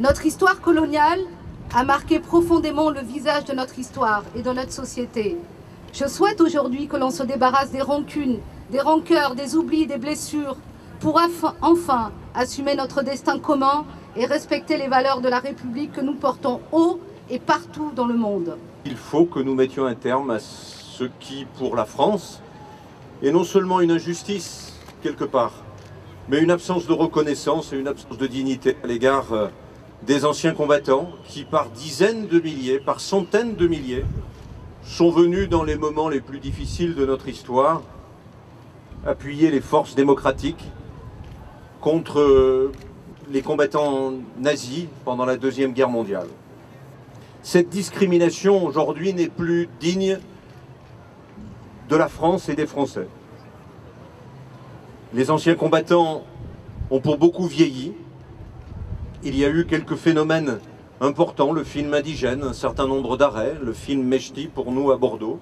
Notre histoire coloniale a marqué profondément le visage de notre histoire et de notre société. Je souhaite aujourd'hui que l'on se débarrasse des rancunes, des rancœurs, des oublis, des blessures, pour enfin assumer notre destin commun et respecter les valeurs de la République que nous portons haut et partout dans le monde. Il faut que nous mettions un terme à ce qui, pour la France, est non seulement une injustice, quelque part, mais une absence de reconnaissance et une absence de dignité à l'égard des anciens combattants qui, par dizaines de milliers, par centaines de milliers, sont venus dans les moments les plus difficiles de notre histoire appuyer les forces démocratiques contre les combattants nazis pendant la Deuxième Guerre mondiale. Cette discrimination aujourd'hui n'est plus digne de la France et des Français. Les anciens combattants ont pour beaucoup vieilli. Il y a eu quelques phénomènes importants, le film Indigène, un certain nombre d'arrêts, le film Mechti pour nous à Bordeaux.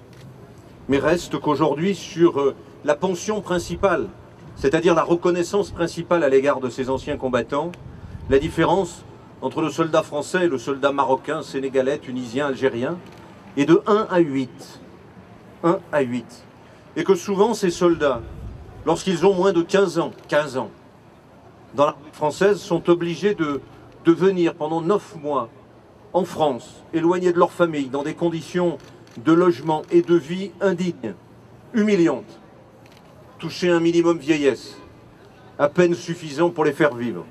Mais reste qu'aujourd'hui, sur la pension principale, c'est-à-dire la reconnaissance principale à l'égard de ces anciens combattants, la différence entre le soldat français et le soldat marocain, sénégalais, tunisien, algérien, est de 1 à 8. 1 à 8. Et que souvent ces soldats, lorsqu'ils ont moins de 15 ans, dans l'armée française, sont obligés de venir pendant 9 mois en France, éloignés de leur famille, dans des conditions de logement et de vie indignes, humiliantes, toucher un minimum vieillesse, à peine suffisant pour les faire vivre.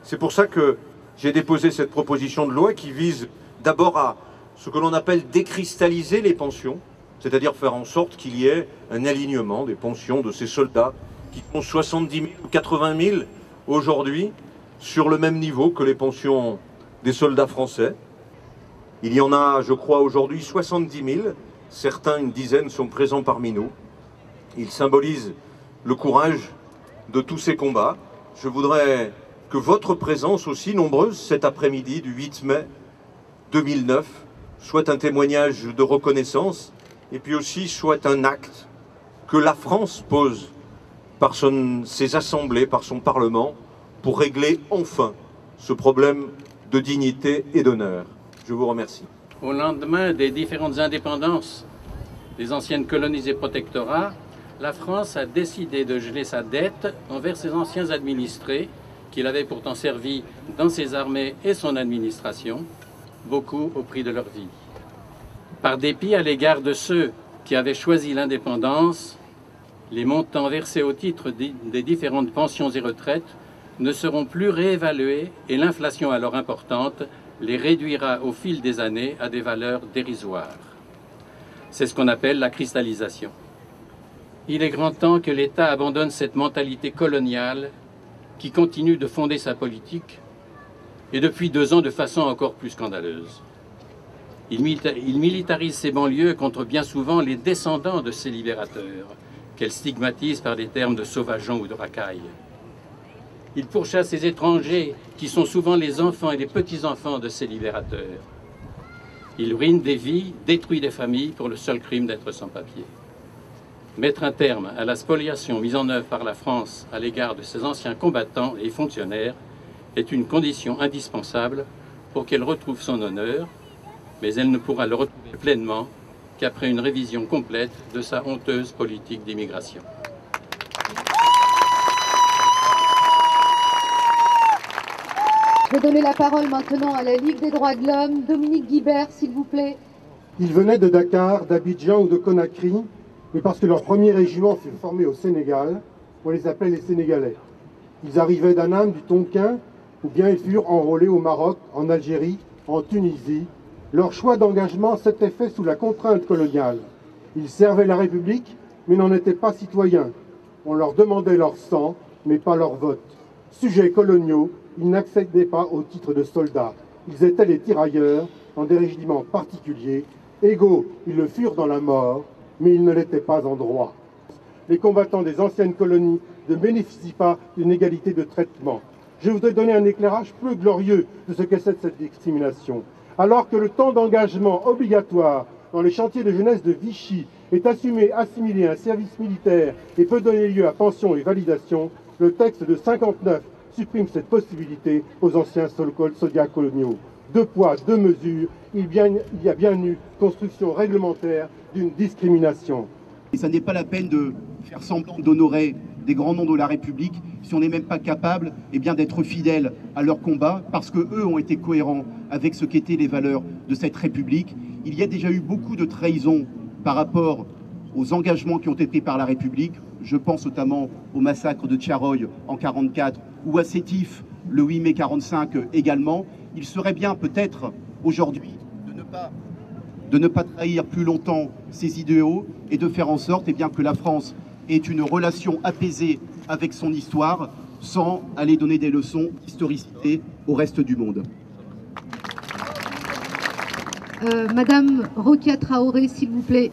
C'est pour ça que j'ai déposé cette proposition de loi qui vise d'abord à ce que l'on appelle décristalliser les pensions, c'est-à-dire faire en sorte qu'il y ait un alignement des pensions de ces soldats qui ont 70 000 ou 80 000 aujourd'hui sur le même niveau que les pensions des soldats français. Il y en a, je crois, aujourd'hui 70 000. Certains, une dizaine, sont présents parmi nous. Ils symbolisent le courage de tous ces combats. Je voudrais que votre présence aussi, nombreuse, cet après-midi du 8 mai 2009, soit un témoignage de reconnaissance et puis aussi soit un acte que la France pose par ses assemblées, par son Parlement, pour régler enfin ce problème de dignité et d'honneur. Je vous remercie. Au lendemain des différentes indépendances des anciennes colonies et protectorats, la France a décidé de geler sa dette envers ses anciens administrés, qu'il avait pourtant servi dans ses armées et son administration, beaucoup au prix de leur vie. Par dépit à l'égard de ceux qui avaient choisi l'indépendance, les montants versés au titre des différentes pensions et retraites ne seront plus réévalués et l'inflation alors importante les réduira au fil des années à des valeurs dérisoires. C'est ce qu'on appelle la cristallisation. Il est grand temps que l'État abandonne cette mentalité coloniale qui continue de fonder sa politique, et depuis 2 ans de façon encore plus scandaleuse. Il militarise ses banlieues contre bien souvent les descendants de ces libérateurs, qu'elle stigmatise par des termes de sauvageons ou de racailles. Il pourchasse ces étrangers qui sont souvent les enfants et les petits-enfants de ces libérateurs. Il ruine des vies, détruit des familles pour le seul crime d'être sans papier. Mettre un terme à la spoliation mise en œuvre par la France à l'égard de ses anciens combattants et fonctionnaires est une condition indispensable pour qu'elle retrouve son honneur, mais elle ne pourra le retrouver pleinement qu'après une révision complète de sa honteuse politique d'immigration. Je vais donner la parole maintenant à la Ligue des droits de l'homme. Dominique Guibert, s'il vous plaît. Ils venaient de Dakar, d'Abidjan ou de Conakry, mais parce que leur premier régiment fut formé au Sénégal, on les appelait les Sénégalais. Ils arrivaient d'Annam, du Tonkin, ou bien ils furent enrôlés au Maroc, en Algérie, en Tunisie. Leur choix d'engagement s'était fait sous la contrainte coloniale. Ils servaient la République, mais n'en étaient pas citoyens. On leur demandait leur sang, mais pas leur vote. Sujets coloniaux, ils n'accédaient pas au titre de soldats. Ils étaient les tirailleurs dans des régiments particuliers. Égaux, ils le furent dans la mort, mais ils ne l'étaient pas en droit. Les combattants des anciennes colonies ne bénéficient pas d'une égalité de traitement. Je voudrais donner un éclairage peu glorieux de ce que c'est cette discrimination. Alors que le temps d'engagement obligatoire dans les chantiers de jeunesse de Vichy est assimilé à un service militaire et peut donner lieu à pension et validation, le texte de 59 supprime cette possibilité aux anciens soldats coloniaux. 2 poids, 2 mesures, il y a bien eu construction réglementaire d'une discrimination. Et ça n'est pas la peine de faire semblant d'honorer des grands noms de la République si on n'est même pas capable d'être fidèle à leur combat, parce qu'eux ont été cohérents avec ce qu'étaient les valeurs de cette République. Il y a déjà eu beaucoup de trahisons par rapport aux engagements qui ont été pris par la République. Je pense notamment au massacre de Tcharoy en 1944 ou à Sétif le 8 mai 1945 également. Il serait bien peut-être aujourd'hui de ne pas trahir plus longtemps ces idéaux et de faire en sorte que la France ait une relation apaisée avec son histoire sans aller donner des leçons d'historicité au reste du monde. Madame Rokia Traoré, s'il vous plaît,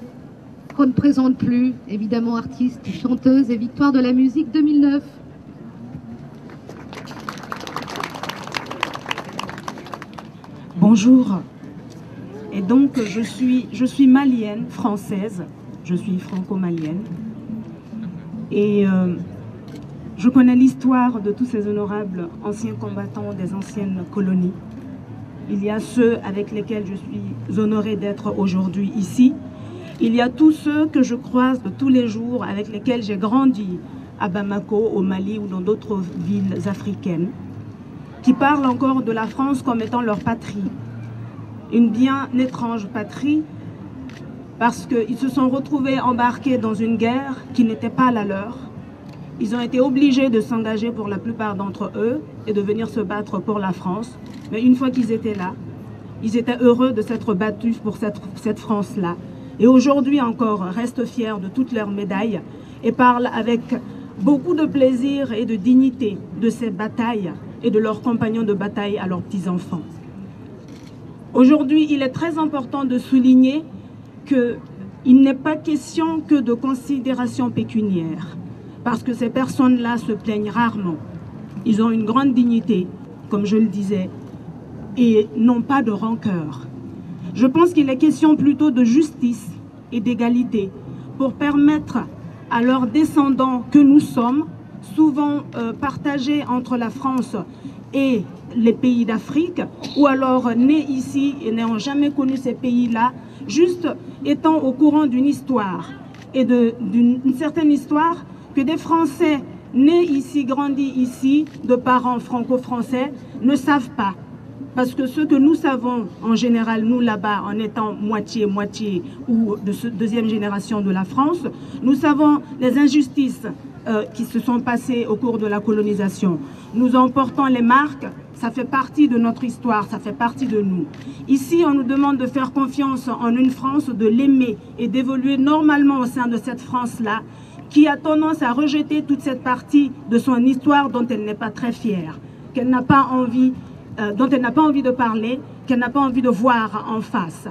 qu'on ne présente plus, évidemment artiste, chanteuse et victoire de la musique 2009. Bonjour. Et donc, je suis malienne, française, je suis franco-malienne. Et je connais l'histoire de tous ces honorables anciens combattants des anciennes colonies. Il y a ceux avec lesquels je suis honorée d'être aujourd'hui ici. Il y a tous ceux que je croise tous les jours, avec lesquels j'ai grandi à Bamako, au Mali ou dans d'autres villes africaines, qui parlent encore de la France comme étant leur patrie. Une bien étrange patrie, parce qu'ils se sont retrouvés embarqués dans une guerre qui n'était pas la leur. Ils ont été obligés de s'engager pour la plupart d'entre eux et de venir se battre pour la France. Mais une fois qu'ils étaient là, ils étaient heureux de s'être battus pour cette France-là. Et aujourd'hui encore, restent fiers de toutes leurs médailles et parlent avec beaucoup de plaisir et de dignité de ces batailles et de leurs compagnons de bataille à leurs petits-enfants. Aujourd'hui, il est très important de souligner qu'il n'est pas question que de considération pécuniaire, parce que ces personnes-là se plaignent rarement. Ils ont une grande dignité, comme je le disais, et n'ont pas de rancœur. Je pense qu'il est question plutôt de justice et d'égalité pour permettre à leurs descendants que nous sommes, souvent partagés entre la France et les pays d'Afrique, ou alors nés ici et n'ayant jamais connu ces pays-là, juste étant au courant d'une histoire et d'une certaine histoire que des Français nés ici, grandis ici, de parents franco-français, ne savent pas. Parce que ce que nous savons, en général, nous là-bas, en étant moitié-moitié ou de deuxième génération de la France, nous savons les injustices qui se sont passées au cours de la colonisation. Nous en portons les marques, ça fait partie de notre histoire, ça fait partie de nous. Ici, on nous demande de faire confiance en une France, de l'aimer et d'évoluer normalement au sein de cette France-là, qui a tendance à rejeter toute cette partie de son histoire dont elle n'est pas très fière, qu'elle n'a pas envie dont elle n'a pas envie de parler, qu'elle n'a pas envie de voir en face.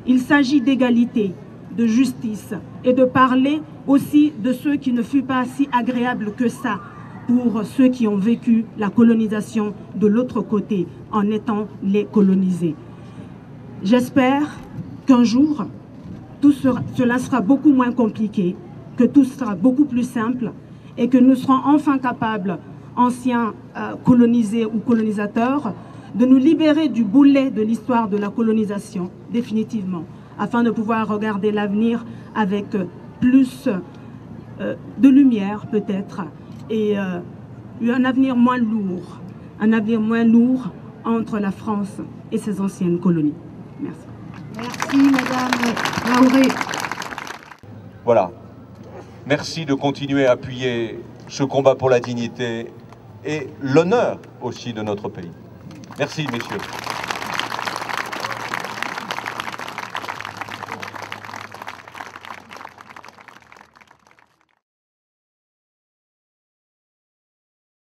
Il s'agit d'égalité, de justice et de parler aussi de ceux qui ne furent pas si agréables que ça pour ceux qui ont vécu la colonisation de l'autre côté en étant les colonisés. J'espère qu'un jour, cela sera beaucoup moins compliqué, que tout sera beaucoup plus simple et que nous serons enfin capables, anciens colonisés ou colonisateurs, de nous libérer du boulet de l'histoire de la colonisation, définitivement, afin de pouvoir regarder l'avenir avec plus de lumière, peut-être, et un avenir moins lourd entre la France et ses anciennes colonies. Merci. Merci, Madame Traoré. Voilà. Merci de continuer à appuyer ce combat pour la dignité et l'honneur aussi de notre pays. Merci, messieurs.